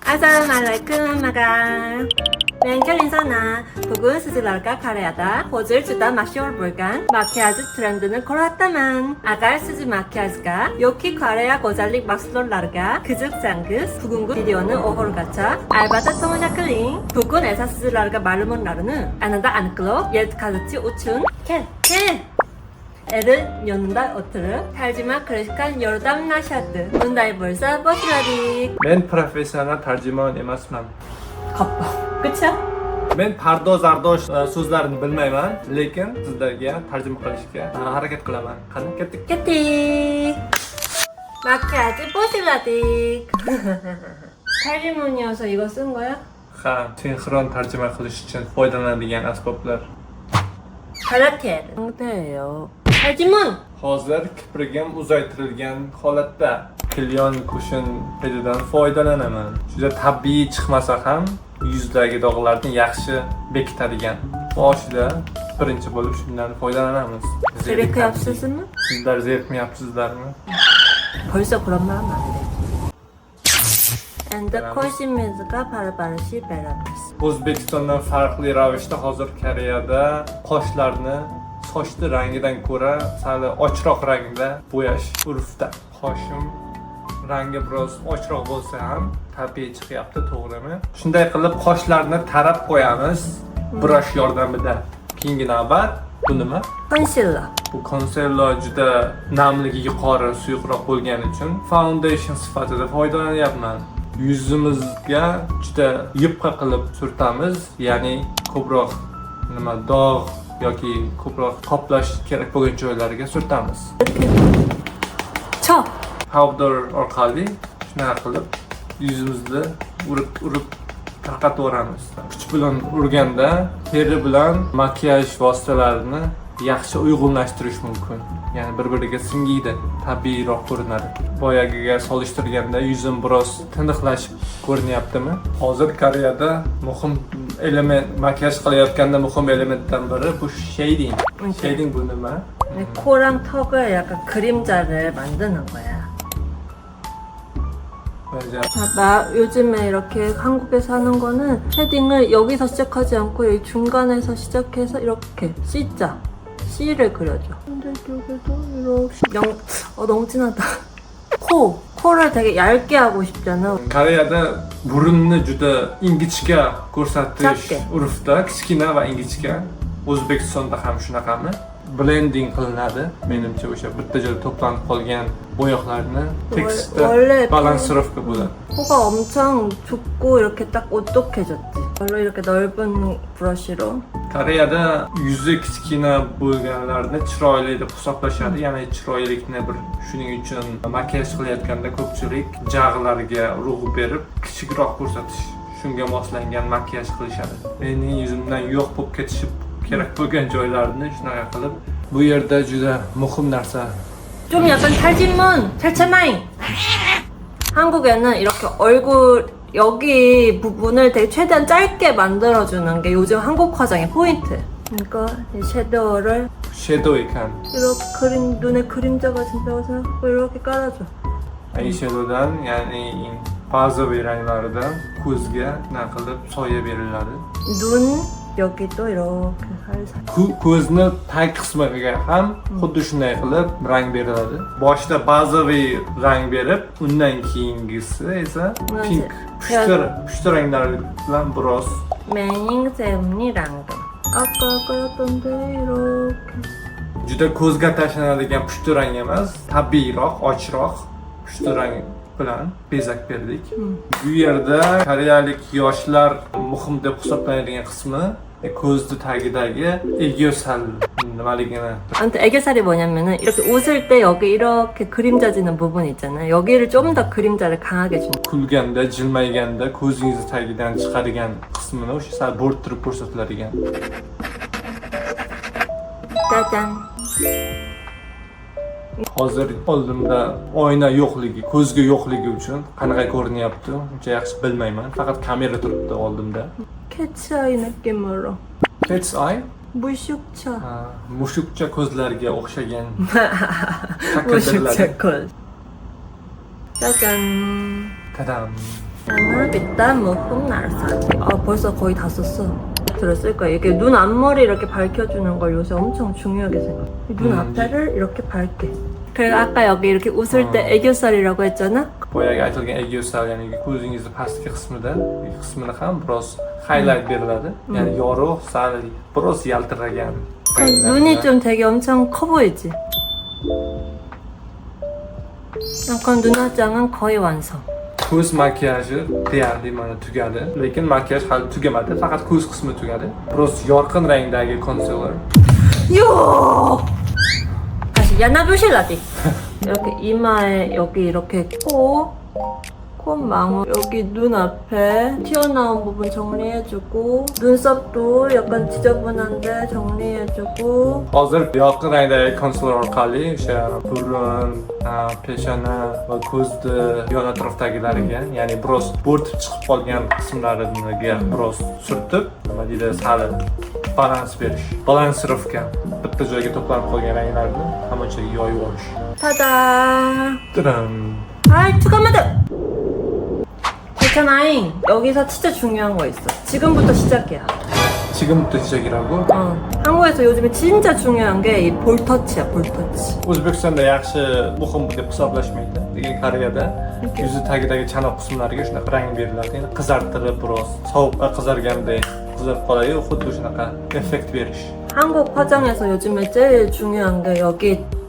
Assalamualaikum makan. Ben kelin sana. Bugün sizlerle Kore'de hozir juda mashhur bo'lgan makiyaj trendini ko'ryapman. Agar siz makiyajga yoki Koreya go'zallik mahsulotlariga qiziqsangiz, bugungi videoni oxirigacha albatta tomosha qiling. Bugun esa sizlarga ma'lumotlarni anida aniqlab yetkazish uchun kel. 애를 연다 오트를 탈지마 그러니까 여러담 나샤드 문다이 벌써 버스라디 Men professional tarjimon emasman. 겉보 그쵸? Men pardoz-ardosh so'zlarini bilmayman, lekin sizlarga tarjima qilishga harakat qilaman. Qani ketdik. 깨틱 마키아지 버스라디 탈지문이어서 이거 쓴 거야? Ha, sinxron tarjima qilish uchun foydalanadigan asboblar. 갈라티엘 상태예요 탈지문! Hozir kiprigim uzaytirilgan holatda kilyon kushin pedidan foydalanaman. Juda tabiiy chiqmasa ham yuzdagi dog'larni yaxshi bekitadigan. Boshida birinchi bo'lib shundan foydalanamiz. 제리크 yapsızını? Sizlar zerikmayapsizlarmi? 벌써 그런 말 하면 안 되지 Endi ko'shinimizga parvarishi beramiz. O'zbekistondan farqli ravishda hozir Koreyada qoshlarni sochni rangidan ko'ra sal ochroq rangda bo'yash urfda. Qoshim rangi biroz ochroq bo'lsa ham tabiiy chiqyapti, to'g'rimi? Shunday qilib qoshlarni tarab qo'yamiz brush yordamida. Keyingi navbat bu nima? 컨실러. Bu konserlo juda namligi yuqori, suyuqroq bo'lgani uchun foundation sifatida foydalanyapman. Yuzimizga juda yupqa qilib surtamiz, ya'ni ko'proq dog' yoki ko'proq qoplash kerak bo'lgan joylariga surtamiz. 쳐! Powder orqali shunday qilib yuzimizni urib tarqataveramiz. Kuch bilan urganda teri bilan makiyaj vositalarini yaxshi uyg'unlashtirish mumkin. Ya'ni bir-biriga singiydi, tabiiyroq ko'rinadi. Boyagiga solishtirganda yuzim biroz tiniqlashib ko'rinyaptimi? Hozir Koreyada muhim element, makiyaj qilayotganda muhim elementdan biri bu shading. Shading bu nima? 코랑 턱을 약간 그림자를 만드는 거야. 맞아. 봐봐, 요즘에 이렇게 한국에 사는 거는 쉐딩을 여기서 시작하지 않고 여기 중간에서 시작해서 이렇게 C자, C를 그려줘. 근데 여기도 이렇게 너무 진하다. 코를 되게 얇게 하고 싶잖아. Koreyada burunni juda ingichka ko'rsatish Chapga. urfda, kichkina va ingichka. O'zbekistonda ham shunaqami? Blending qilinadi. Menimcha o'sha bitta joyda to'planib qolgan bo'yoqlarni tekstda 원래 balansirovka bo'ladi. 코가 엄청 좁고 이렇게 딱 오똑해졌지. 원래 이렇게 넓은 브러쉬로. Koreyada yuzi kichkina bo'lganlarni chiroyli deb hisoblashadi. Ya'ni chiroylikni shuning uchun makiyaj qilayotganda ko'pchilik jag'larga urg'u berib, kichikroq ko'rsatish, shunga moslangan makiyaj qilishadi. Mening yuzimdan yo'q bo'lib ketishi kerak bo'lgan joylarni shunaqa qilib, bu yerda juda muhim narsa. 좀 약간 탈진문! 탈채마잉! 한국에는 이렇게 얼굴 여기 부분을 되게 최대한 짧게 만들어주는 게 요즘 한국 화장의 포인트. 그러니까 이 섀도우를 Shadow ekan. 이렇게 눈에 그림자가 진다고 생각하고 이렇게 깔아줘. Eyeshadowdan, ya'ni bazaviy ranglaridan ko'zga nima qilib soya beriladi. 눈 여기도 이렇게 살살. Ko'zni tag qismiga ham xuddi shunday qilib rang beriladi. Boshida bazaviy rang berib, undan keyingisi esa pink, pushti ranglar bilan biroz 매닝 세븐이랑도 아까 깔았던데 이렇게 juda ko'zga tashlanadigan pushti rang emas, tabiiyroq, ochroq pushti rang bilan bezak berdik. Bu yerda koreyalik yoshlar muhim deb hisoblanadigan qismi ko'zni tagidagi 애교살 nimaligini. 아무튼 애교살이 뭐냐면은 이렇게 웃을 때 여기 이렇게 그림자 지는 부분 있잖아요. 여기를 좀 더 그림자를 강하게 주는. Kulganda, jilmayganda ko'zingiz tagidan chiqadigan qismini o'sha sal bo'rttirib ko'rsatiladigan. 짜잔. Hozir oldimda oyna yo'qligi, ko'zga yo'qligi uchun qanaqa ko'rinyapti, uncha yaxshi bilmayman. Faqat kamera turibdi oldimda. 캐치아이 느낌으로. Cat's eye? 무식차. Mushukcha ko'zlarga o'xshagan. 무식차 콜. 짜잔. Tadam. Yana bitta muhim narsa. 아 벌써 거의 다 썼어. 들었을 거야. 이게 눈 앞머리 이렇게 밝혀주는 걸 요새 엄청 중요하게 생각해. 눈 앞에를 이렇게 밝게. 그리고 아까 여기 이렇게 웃을 때 애교살이라고 했잖아? boyagi aytilgan egosal, ya'ni ko'zingizni pastki qismida, qismini ham biroz highlight beriladi. Ya'ni yorug', sal biroz yaltiragan. 눈이 좀 되게 엄청 커 보이지? 약간 눈 화장은 거의 완성. Ko'z makiyaji deyarli mana tugadi, lekin makiyaj hali tugamadi, faqat ko'z qismi tugadi. Biroz yorqin rangdagi concealer. 요! 다시 야나부실라디. 이렇게 이마에 여기 이렇게 콧망울 여기 눈 앞에 튀어나온 부분 정리해주고 눈썹도 약간 지저분한데 정리해주고 Hozir yorqin rangdagi concealer orqali o'sha burun, peshona va ko'zni yon atrofdagilariga, ya'ni biroz bo'rtib chiqib qolgan qismlariga biroz surtib, nima deydi, sal balans berish, balansirovka, bitta joyga to'planib qolgan ranglarni hammachaga yoyib olish. 타다. Tadam! 아이 투가마드. 괜찮아잉. 여기서 진짜 중요한 거 있어. 지금부터 시작이야. 지금부터 시작이라고? 한국에서 요즘에 진짜 중요한 게 이 볼터치야, 볼터치. O'zbekistonda yaxshi muhim deb hisoblashmaydi. Lekin Koreyada yuzi tagidagi chanoq qismlariga shunaqa rang beriladi. Ya'ni qizartirib, biroz sovuqqa qizargandek qizarib qoladi, xuddi shunaqa effekt berish. 한국 화장에서 요즘에 제일 중요한 게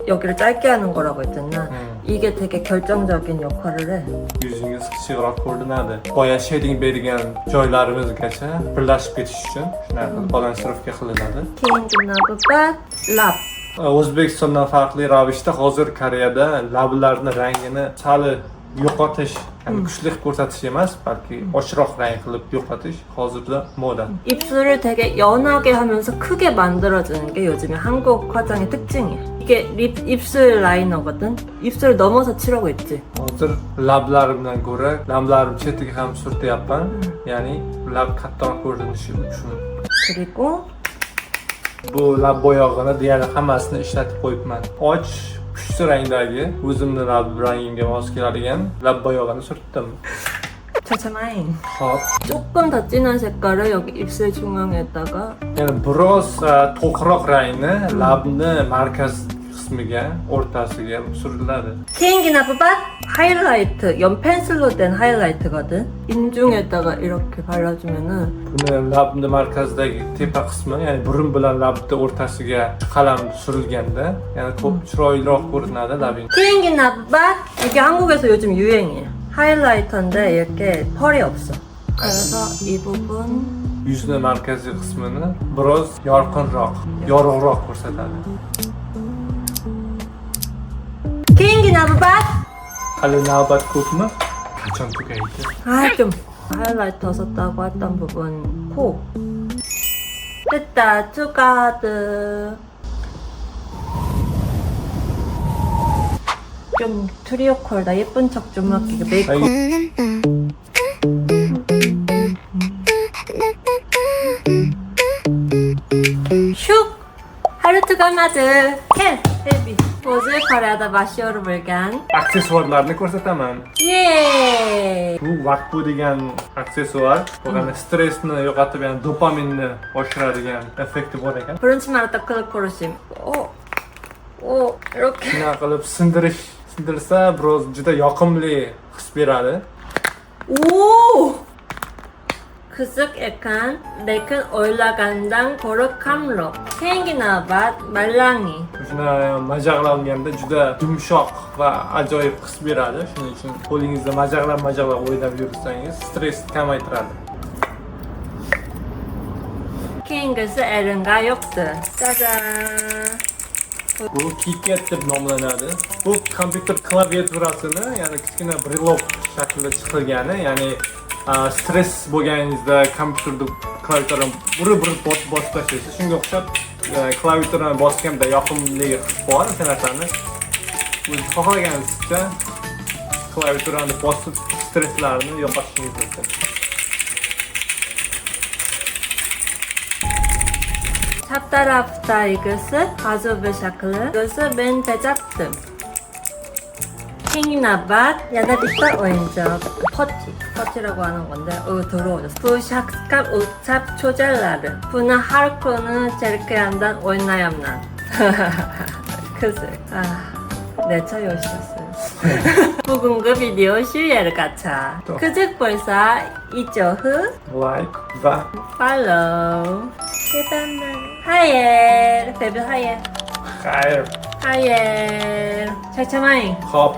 여기를 짧게 하는 거라고 했잖아. 이게 되게 결정적인 역할을 해. Yuzingiz kichikroq ko'rinadi. Boya shading bergan joylarimizgacha birlashib ketish uchun shunaqa qilib balansirovka qilinadi. 킹나브밭 랍. O'zbekistondan farqli ravishda hozir Koreyada lablarni rangini sal yo'qotish, ya'ni kuchli ko'rsatish emas, balki oshroq rang qilib yo'qotish hozirda moda. 입술을 되게 연하게 하면서 크게 만들어주는 게 요즘에 한국 화장의 특징이야. 이게 입술 라이너거든. 입술 넘어서 칠하고 있지. Hozir lablarimdan ko'ra lablarim chetiga ham surtyapman, ya'ni lab kattaroq ko'rinishi uchun. 그리고 Bu lab bo'yog'ini deyarli hammasini ishlatib qo'yibman. Och, pushti rangdagi o'zimni lab rangimga mos keladigan lab bo'yog'ini surtdim. 차차마잉. Hop. 조금 더 진한 색깔을 여기 입술 중앙에다가 Ya'ni biroz to'qroq rangni labni markaz qismiga, o'rtasiga suriladi. 케인기나브밭 하이라이트, 연 펜슬로 된 하이라이트거든. 인중에다가 이렇게 발라주면은 Buni labni markazidagi tepa qismi, ya'ni burun bilan labni o'rtasiga qalam surilganda, ya'ni ko'p chiroyliroq ko'rinadi labing. 케인기나브밭 이게 한국에서 요즘 유행이에요. 하이라이터인데 이렇게 펄이 없어. 그래서 이 부분 Yuzni markaziy qismini biroz yorqinroq, yorug'roq ko'rsatadi. 케인기나브밭 Hali navbat ko'pmi? Qachon tugaydi? 좀 하이라이터 썼다고 했던 부분 코 됐다 투가드 좀 트리오컬 나 예쁜 척 좀 맡기게 메이크업 슉 하르트가 마드 캔 헤비 O'zi Koreyada mashhur bo'lgan Aksessuarlarni ko'rsataman. 예. Bu vaqt bu degan aksessuar, bo'lganda stressni yo'qotib, ya'ni dopaminni oshiradigan effekti bor ekan. 브런치 마라타 클럽 코르심 오 이렇게 Shuna qilib sindirsa, biroz juda yoqimli his beradi. 오 그쓱 약간 레큰 올라간당 거룩함로 케이크나밭 말랑이 Shuni majag'langanda juda yumshoq va ajoyib his beradi. Shuning uchun qo'lingizda majag'lab o'ynab yursangiz stressni kamaytiradi. 킹글스 에른가 욕드 짜잔 Bu KitKat deb nomlanadi. Bu kompyuter klaviaturasini, ya'ni kichkina brelok shaklida chiqilgani, ya'ni stress bo'lganingizda kompyuterda klaviaturani urib bosib tashlaysiz. Shunga o'xshab klaviaturani bosganda yoqimli his bor. O'sha narsani o'zingiz xohlaganingizcha klaviaturani bosib stresslarni yo'qotishingiz mumkin. 찹다라프타 이것은 가조브 샤클르 이것은 맨 제작점 킹나밭 야나비타 오인저 퍼티 터치라고 하는 건데 더러워졌어. Bu şapka uçap çocukları. Buna harko는 cerkeyandan oynayamam. 그새 내 차 요시였어요. 부근그 비디오 시리얼 가차. 또. 그즉 벌써 이쪽흐 Like va 팔로우. 계단만. 하예. 데뷔 하예. hayır. 하예. 차차마잉. Hop.